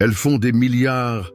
Elles font des milliards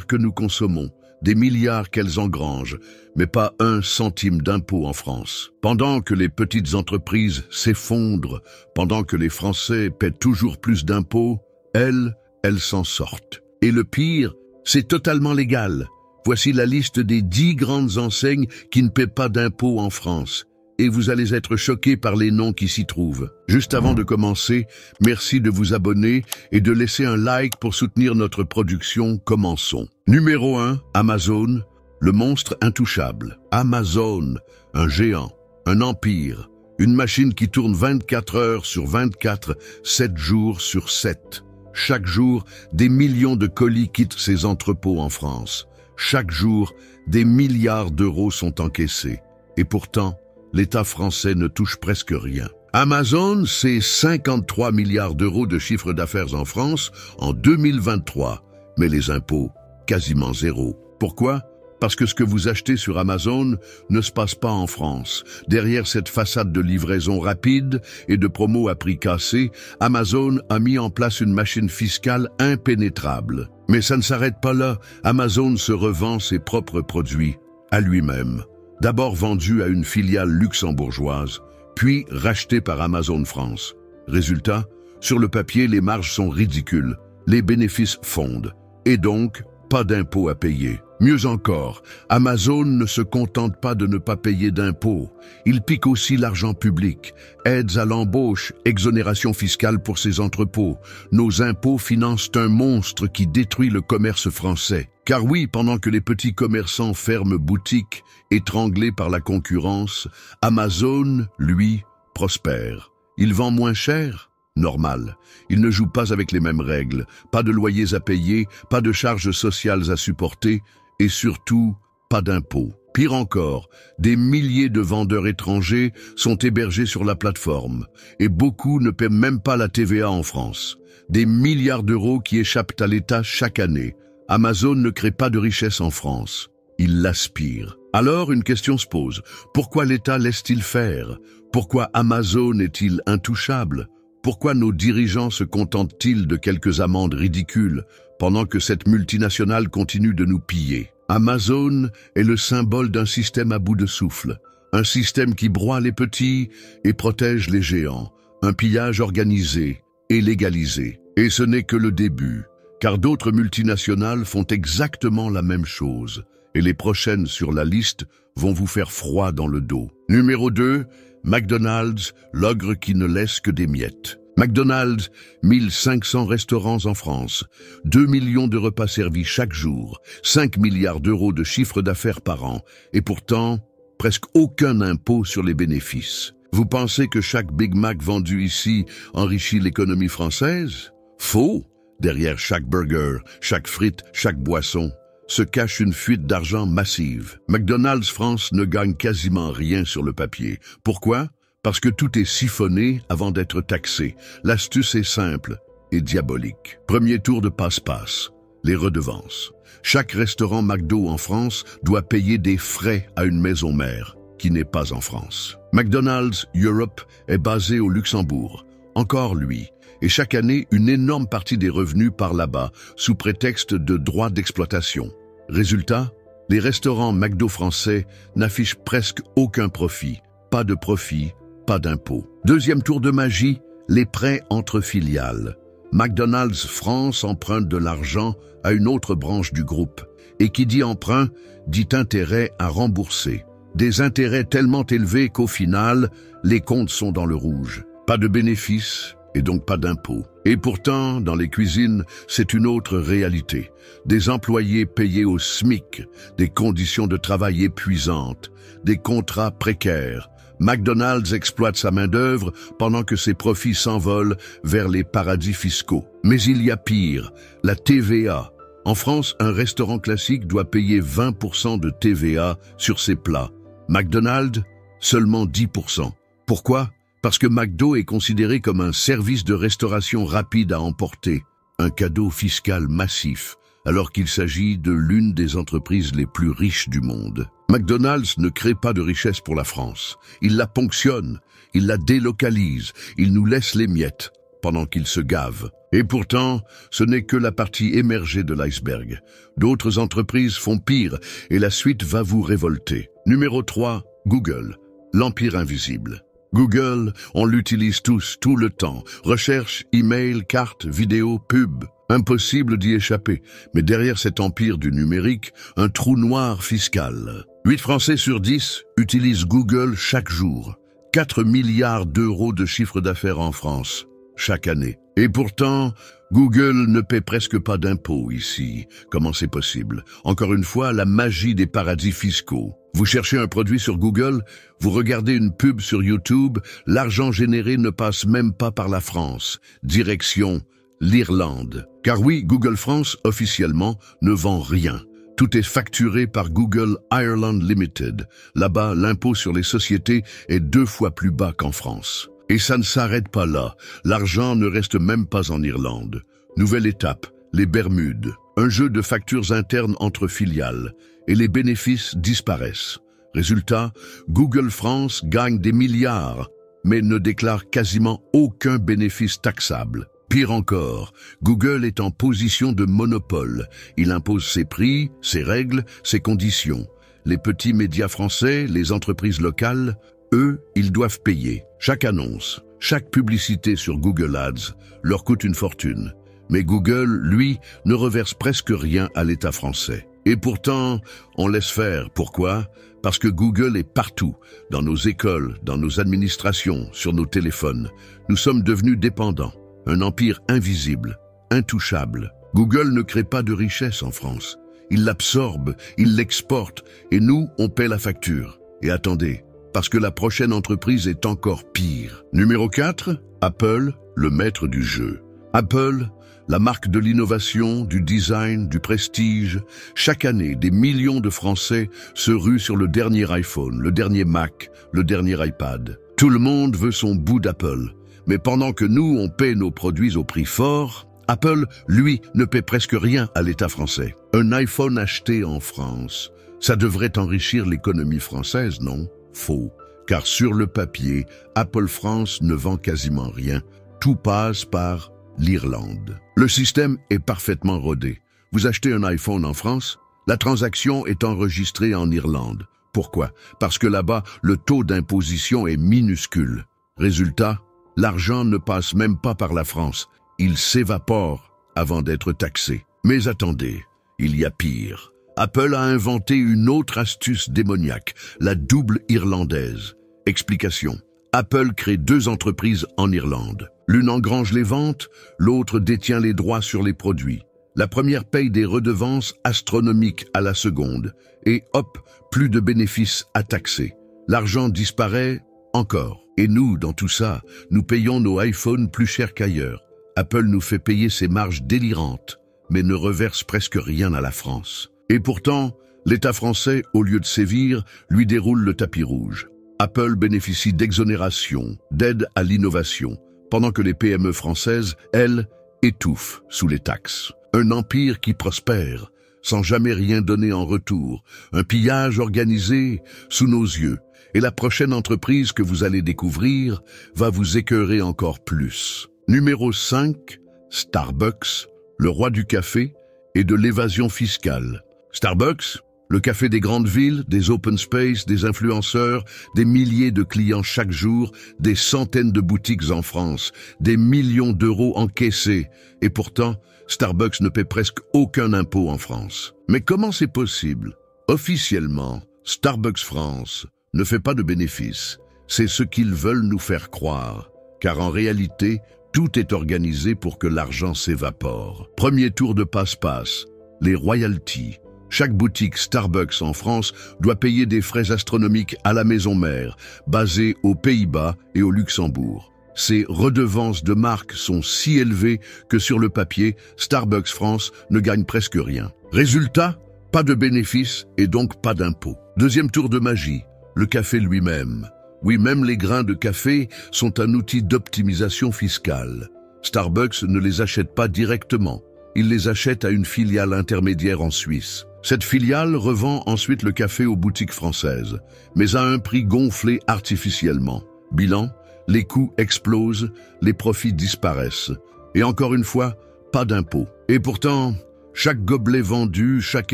que nous consommons, des milliards qu'elles engrangent, mais pas un centime d'impôt en France. Pendant que les petites entreprises s'effondrent, pendant que les Français paient toujours plus d'impôts, elles s'en sortent. Et le pire, c'est totalement légal. Voici la liste des 10 grandes enseignes qui ne paient pas d'impôts en France. Et vous allez être choqués par les noms qui s'y trouvent. Juste avant de commencer, merci de vous abonner et de laisser un like pour soutenir notre production. Commençons. Numéro 1, Amazon, le monstre intouchable. Amazon, un géant, un empire, une machine qui tourne 24 heures sur 24, 7 jours sur 7. Chaque jour, des millions de colis quittent ses entrepôts en France. Chaque jour, des milliards d'euros sont encaissés. Et pourtant, l'État français ne touche presque rien. Amazon, c'est 53 milliards d'euros de chiffre d'affaires en France en 2023, mais les impôts, quasiment zéro. Pourquoi ? Parce que ce que vous achetez sur Amazon ne se passe pas en France. Derrière cette façade de livraison rapide et de promo à prix cassé, Amazon a mis en place une machine fiscale impénétrable. Mais ça ne s'arrête pas là. Amazon se revend ses propres produits à lui-même. D'abord vendu à une filiale luxembourgeoise, puis racheté par Amazon France. Résultat, sur le papier, les marges sont ridicules, les bénéfices fondent, et donc pas d'impôts à payer. Mieux encore, Amazon ne se contente pas de ne pas payer d'impôts. Il pique aussi l'argent public, aides à l'embauche, exonération fiscale pour ses entrepôts. Nos impôts financent un monstre qui détruit le commerce français. Car oui, pendant que les petits commerçants ferment boutique, étranglés par la concurrence, Amazon, lui, prospère. Il vend moins cher ? Normal. Il ne joue pas avec les mêmes règles. Pas de loyers à payer, pas de charges sociales à supporter, et surtout, pas d'impôts. Pire encore, des milliers de vendeurs étrangers sont hébergés sur la plateforme, et beaucoup ne paient même pas la TVA en France. Des milliards d'euros qui échappent à l'État chaque année. Amazon ne crée pas de richesse en France. Il l'aspire. Alors, une question se pose. Pourquoi l'État laisse-t-il faire? Pourquoi Amazon est-il intouchable? Pourquoi nos dirigeants se contentent-ils de quelques amendes ridicules pendant que cette multinationale continue de nous piller? Amazon est le symbole d'un système à bout de souffle, un système qui broie les petits et protège les géants, un pillage organisé et légalisé. Et ce n'est que le début, car d'autres multinationales font exactement la même chose, et les prochaines sur la liste vont vous faire froid dans le dos. Numéro 2, McDonald's, l'ogre qui ne laisse que des miettes. McDonald's, 1500 restaurants en France, 2 millions de repas servis chaque jour, 5 milliards d'euros de chiffre d'affaires par an, et pourtant, presque aucun impôt sur les bénéfices. Vous pensez que chaque Big Mac vendu ici enrichit l'économie française? Faux! Derrière chaque burger, chaque frite, chaque boisson, se cache une fuite d'argent massive. McDonald's France ne gagne quasiment rien sur le papier. Pourquoi? Parce que tout est siphonné avant d'être taxé. L'astuce est simple et diabolique. Premier tour de passe-passe, les redevances. Chaque restaurant McDo en France doit payer des frais à une maison mère, qui n'est pas en France. McDonald's Europe est basé au Luxembourg. Encore lui. Et chaque année, une énorme partie des revenus part là-bas, sous prétexte de droits d'exploitation. Résultat, les restaurants McDo français n'affichent presque aucun profit. Pas de profit, pas d'impôt. Deuxième tour de magie, les prêts entre filiales. McDonald's France emprunte de l'argent à une autre branche du groupe. Et qui dit emprunt, dit intérêt à rembourser. Des intérêts tellement élevés qu'au final, les comptes sont dans le rouge. Pas de bénéfices, et donc pas d'impôts. Et pourtant, dans les cuisines, c'est une autre réalité. Des employés payés au SMIC, des conditions de travail épuisantes, des contrats précaires. McDonald's exploite sa main-d'œuvre pendant que ses profits s'envolent vers les paradis fiscaux. Mais il y a pire, la TVA. En France, un restaurant classique doit payer 20% de TVA sur ses plats. McDonald's, seulement 10%. Pourquoi ? Parce que McDo est considéré comme un service de restauration rapide à emporter, un cadeau fiscal massif, alors qu'il s'agit de l'une des entreprises les plus riches du monde. McDonald's ne crée pas de richesse pour la France. Il la ponctionne, il la délocalise, il nous laisse les miettes pendant qu'il se gave. Et pourtant, ce n'est que la partie émergée de l'iceberg. D'autres entreprises font pire et la suite va vous révolter. Numéro 3, Google, l'empire invisible. Google, on l'utilise tous, tout le temps. Recherche, email, cartes, vidéos, pub. Impossible d'y échapper. Mais derrière cet empire du numérique, un trou noir fiscal. 8 Français sur 10 utilisent Google chaque jour. 4 milliards d'euros de chiffre d'affaires en France, chaque année. Et pourtant, Google ne paie presque pas d'impôts ici. Comment c'est possible? Encore une fois, la magie des paradis fiscaux. Vous cherchez un produit sur Google, vous regardez une pub sur YouTube, l'argent généré ne passe même pas par la France. Direction l'Irlande. Car oui, Google France, officiellement, ne vend rien. Tout est facturé par Google Ireland Limited. Là-bas, l'impôt sur les sociétés est 2 fois plus bas qu'en France. Et ça ne s'arrête pas là. L'argent ne reste même pas en Irlande. Nouvelle étape, les Bermudes. Un jeu de factures internes entre filiales. Et les bénéfices disparaissent. Résultat, Google France gagne des milliards, mais ne déclare quasiment aucun bénéfice taxable. Pire encore, Google est en position de monopole. Il impose ses prix, ses règles, ses conditions. Les petits médias français, les entreprises locales, eux, ils doivent payer. Chaque annonce, chaque publicité sur Google Ads leur coûte une fortune. Mais Google, lui, ne reverse presque rien à l'État français. Et pourtant, on laisse faire. Pourquoi? Parce que Google est partout, dans nos écoles, dans nos administrations, sur nos téléphones. Nous sommes devenus dépendants. Un empire invisible, intouchable. Google ne crée pas de richesse en France. Il l'absorbe, il l'exporte, et nous, on paie la facture. Et attendez, parce que la prochaine entreprise est encore pire. Numéro 4, Apple, le maître du jeu. Apple, la marque de l'innovation, du design, du prestige. Chaque année, des millions de Français se ruent sur le dernier iPhone, le dernier Mac, le dernier iPad. Tout le monde veut son bout d'Apple. Mais pendant que nous, on paie nos produits au prix fort, Apple, lui, ne paie presque rien à l'État français. Un iPhone acheté en France, ça devrait enrichir l'économie française, non? Faux. Car sur le papier, Apple France ne vend quasiment rien. Tout passe par l'Irlande. Le système est parfaitement rodé. Vous achetez un iPhone en France, la transaction est enregistrée en Irlande. Pourquoi? Parce que là-bas, le taux d'imposition est minuscule. Résultat, l'argent ne passe même pas par la France. Il s'évapore avant d'être taxé. Mais attendez, il y a pire. Apple a inventé une autre astuce démoniaque, la double irlandaise. Explication. Apple crée 2 entreprises en Irlande. L'une engrange les ventes, l'autre détient les droits sur les produits. La première paye des redevances astronomiques à la seconde. Et hop, plus de bénéfices à taxer. L'argent disparaît encore. Et nous, dans tout ça, nous payons nos iPhones plus cher qu'ailleurs. Apple nous fait payer ses marges délirantes, mais ne reverse presque rien à la France. Et pourtant, l'État français, au lieu de sévir, lui déroule le tapis rouge. Apple bénéficie d'exonérations, d'aide à l'innovation, pendant que les PME françaises, elles, étouffent sous les taxes. Un empire qui prospère, sans jamais rien donner en retour. Un pillage organisé sous nos yeux. Et la prochaine entreprise que vous allez découvrir va vous écœurer encore plus. Numéro 5, Starbucks, le roi du café et de l'évasion fiscale. Starbucks, le café des grandes villes, des open space, des influenceurs, des milliers de clients chaque jour, des centaines de boutiques en France, des millions d'euros encaissés. Et pourtant, Starbucks ne paie presque aucun impôt en France. Mais comment c'est possible? Officiellement, Starbucks France ne fait pas de bénéfices. C'est ce qu'ils veulent nous faire croire. Car en réalité, tout est organisé pour que l'argent s'évapore. Premier tour de passe-passe, les royalties. Chaque boutique Starbucks en France doit payer des frais astronomiques à la maison mère, basée aux Pays-Bas et au Luxembourg. Ces redevances de marque sont si élevées que sur le papier, Starbucks France ne gagne presque rien. Résultat, pas de bénéfices et donc pas d'impôts. Deuxième tour de magie, le café lui-même. Oui, même les grains de café sont un outil d'optimisation fiscale. Starbucks ne les achète pas directement. Il les achète à une filiale intermédiaire en Suisse. Cette filiale revend ensuite le café aux boutiques françaises, mais à un prix gonflé artificiellement. Bilan, les coûts explosent, les profits disparaissent. Et encore une fois, pas d'impôts. Et pourtant, chaque gobelet vendu, chaque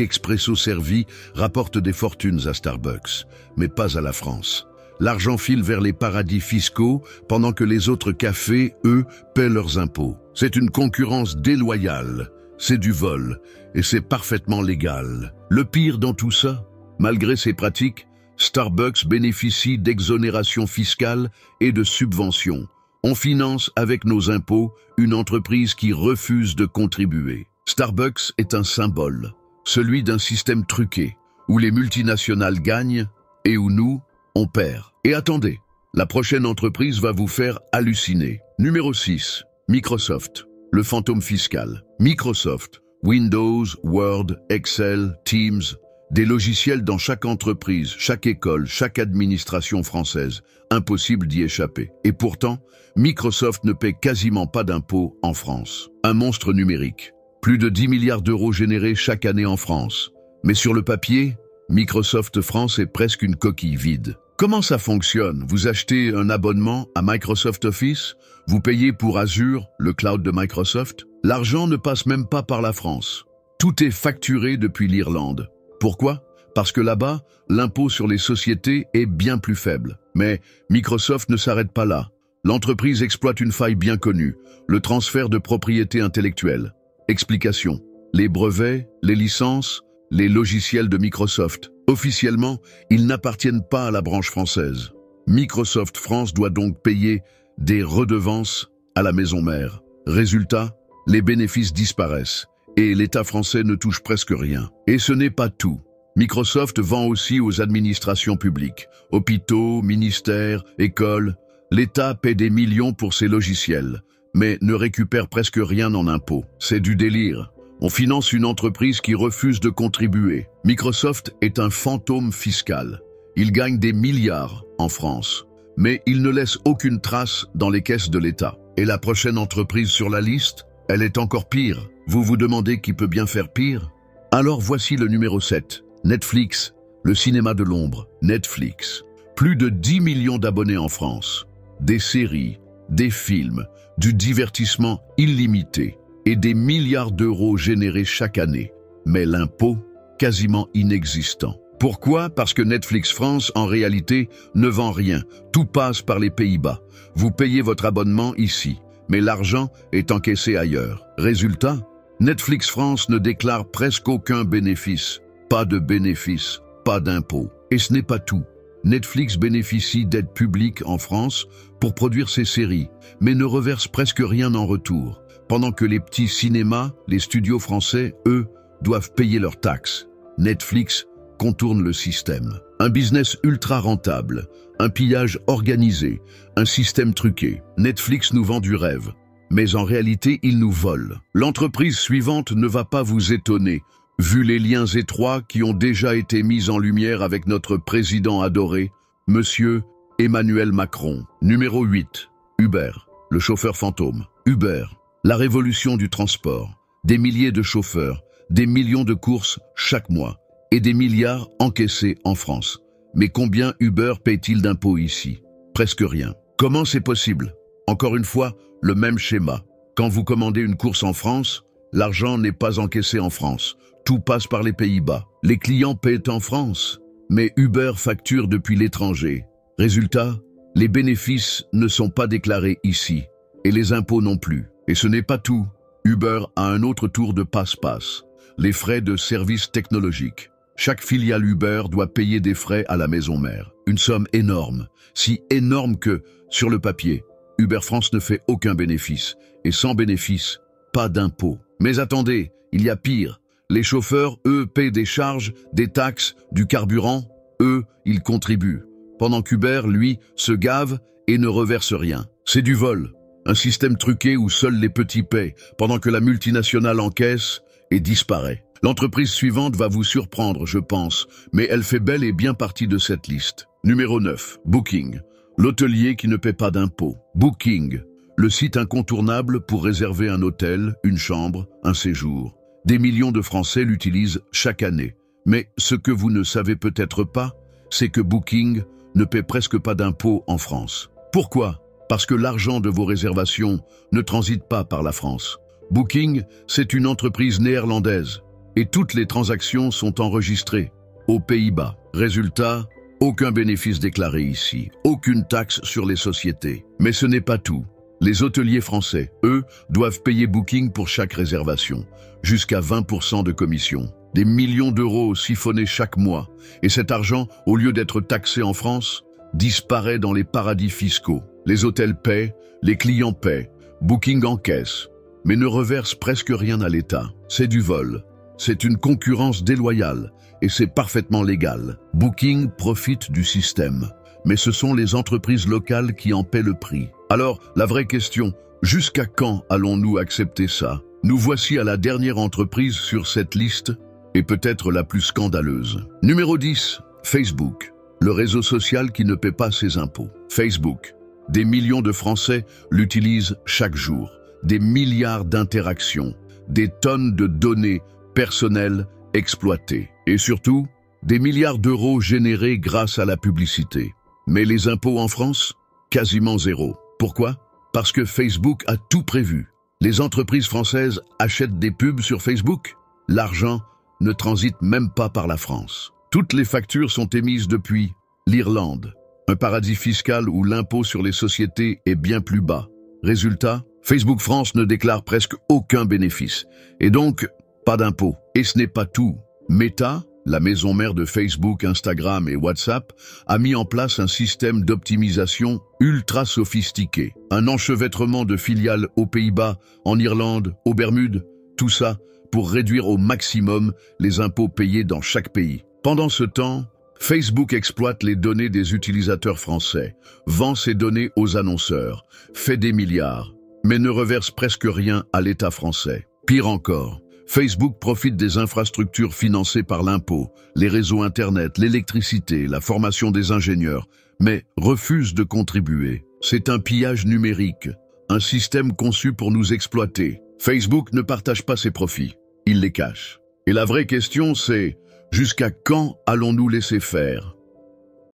expresso servi rapporte des fortunes à Starbucks, mais pas à la France. L'argent file vers les paradis fiscaux pendant que les autres cafés, eux, paient leurs impôts. C'est une concurrence déloyale, c'est du vol, et c'est parfaitement légal. Le pire dans tout ça, malgré ces pratiques, Starbucks bénéficie d'exonérations fiscales et de subventions. On finance avec nos impôts une entreprise qui refuse de contribuer. Starbucks est un symbole, celui d'un système truqué, où les multinationales gagnent et où nous, on perd. Et attendez, la prochaine entreprise va vous faire halluciner. Numéro 6, Microsoft, le fantôme fiscal. Microsoft, Windows, Word, Excel, Teams, des logiciels dans chaque entreprise, chaque école, chaque administration française. Impossible d'y échapper. Et pourtant, Microsoft ne paie quasiment pas d'impôts en France. Un monstre numérique. Plus de 10 milliards d'euros générés chaque année en France. Mais sur le papier, Microsoft France est presque une coquille vide. Comment ça fonctionne? Vous achetez un abonnement à Microsoft Office? Vous payez pour Azure, le cloud de Microsoft? L'argent ne passe même pas par la France. Tout est facturé depuis l'Irlande. Pourquoi? Parce que là-bas, l'impôt sur les sociétés est bien plus faible. Mais Microsoft ne s'arrête pas là. L'entreprise exploite une faille bien connue, le transfert de propriété intellectuelle. Explication. Les brevets, les licences, les logiciels de Microsoft. Officiellement, ils n'appartiennent pas à la branche française. Microsoft France doit donc payer des redevances à la maison mère. Résultat, les bénéfices disparaissent et l'État français ne touche presque rien. Et ce n'est pas tout. Microsoft vend aussi aux administrations publiques, hôpitaux, ministères, écoles. L'État paie des millions pour ses logiciels, mais ne récupère presque rien en impôts. C'est du délire. On finance une entreprise qui refuse de contribuer. Microsoft est un fantôme fiscal. Il gagne des milliards en France, mais il ne laisse aucune trace dans les caisses de l'État. Et la prochaine entreprise sur la liste, elle est encore pire. Vous vous demandez qui peut bien faire pire? Alors voici le numéro 7, Netflix, le cinéma de l'ombre. Netflix, plus de 10 millions d'abonnés en France. Des séries, des films, du divertissement illimité et des milliards d'euros générés chaque année. Mais l'impôt, quasiment inexistant. Pourquoi? Parce que Netflix France, en réalité, ne vend rien. Tout passe par les Pays-Bas. Vous payez votre abonnement ici, mais l'argent est encaissé ailleurs. Résultat, Netflix France ne déclare presque aucun bénéfice. Pas de bénéfice, pas d'impôt. Et ce n'est pas tout. Netflix bénéficie d'aides publiques en France pour produire ses séries, mais ne reverse presque rien en retour. Pendant que les petits cinémas, les studios français, eux, doivent payer leurs taxes. Netflix contourne le système. Un business ultra rentable, un pillage organisé, un système truqué. Netflix nous vend du rêve, mais en réalité, il nous vole. L'entreprise suivante ne va pas vous étonner, vu les liens étroits qui ont déjà été mis en lumière avec notre président adoré, Monsieur Emmanuel Macron. Numéro 8, Uber, le chauffeur fantôme. Uber, la révolution du transport. Des milliers de chauffeurs, des millions de courses chaque mois et des milliards encaissés en France. Mais combien Uber paye-t-il d'impôts ici? Presque rien. Comment c'est possible? Encore une fois, le même schéma. Quand vous commandez une course en France, l'argent n'est pas encaissé en France. Tout passe par les Pays-Bas. Les clients paient en France, mais Uber facture depuis l'étranger. Résultat, les bénéfices ne sont pas déclarés ici, et les impôts non plus. Et ce n'est pas tout. Uber a un autre tour de passe-passe, les frais de services technologiques. Chaque filiale Uber doit payer des frais à la maison mère. Une somme énorme, si énorme que, sur le papier, Uber France ne fait aucun bénéfice. Et sans bénéfice, pas d'impôts. Mais attendez, il y a pire. Les chauffeurs, eux, paient des charges, des taxes, du carburant. Eux, ils contribuent. Pendant qu'Uber, lui, se gave et ne reverse rien. C'est du vol. Un système truqué où seuls les petits paient, pendant que la multinationale encaisse et disparaît. L'entreprise suivante va vous surprendre, je pense, mais elle fait bel et bien partie de cette liste. Numéro 9, Booking, l'hôtelier qui ne paie pas d'impôts. Booking, le site incontournable pour réserver un hôtel, une chambre, un séjour. Des millions de Français l'utilisent chaque année. Mais ce que vous ne savez peut-être pas, c'est que Booking ne paie presque pas d'impôts en France. Pourquoi? Parce que l'argent de vos réservations ne transite pas par la France. Booking, c'est une entreprise néerlandaise et toutes les transactions sont enregistrées aux Pays-Bas. Résultat, aucun bénéfice déclaré ici, aucune taxe sur les sociétés. Mais ce n'est pas tout. Les hôteliers français, eux, doivent payer Booking pour chaque réservation, jusqu'à 20% de commission. Des millions d'euros siphonnés chaque mois, et cet argent, au lieu d'être taxé en France, disparaît dans les paradis fiscaux. Les hôtels paient, les clients paient, Booking encaisse, mais ne reverse presque rien à l'État. C'est du vol. C'est une concurrence déloyale, et c'est parfaitement légal. Booking profite du système, mais ce sont les entreprises locales qui en paient le prix. Alors, la vraie question, jusqu'à quand allons-nous accepter ça? Nous voici à la dernière entreprise sur cette liste, et peut-être la plus scandaleuse. Numéro 10, Facebook, le réseau social qui ne paie pas ses impôts. Facebook, des millions de Français l'utilisent chaque jour. Des milliards d'interactions, des tonnes de données personnelles exploitées. Et surtout, des milliards d'euros générés grâce à la publicité. Mais les impôts en France? Quasiment zéro. Pourquoi? Parce que Facebook a tout prévu. Les entreprises françaises achètent des pubs sur Facebook. L'argent ne transite même pas par la France. Toutes les factures sont émises depuis l'Irlande, un paradis fiscal où l'impôt sur les sociétés est bien plus bas. Résultat, Facebook France ne déclare presque aucun bénéfice, et donc pas d'impôt. Et ce n'est pas tout. Meta, la maison mère de Facebook, Instagram et WhatsApp, a mis en place un système d'optimisation ultra sophistiqué. Un enchevêtrement de filiales aux Pays-Bas, en Irlande, aux Bermudes, tout ça pour réduire au maximum les impôts payés dans chaque pays. Pendant ce temps, Facebook exploite les données des utilisateurs français, vend ces données aux annonceurs, fait des milliards, mais ne reverse presque rien à l'État français. Pire encore, Facebook profite des infrastructures financées par l'impôt, les réseaux Internet, l'électricité, la formation des ingénieurs, mais refuse de contribuer. C'est un pillage numérique, un système conçu pour nous exploiter. Facebook ne partage pas ses profits, il les cache. Et la vraie question c'est, jusqu'à quand allons-nous laisser faire?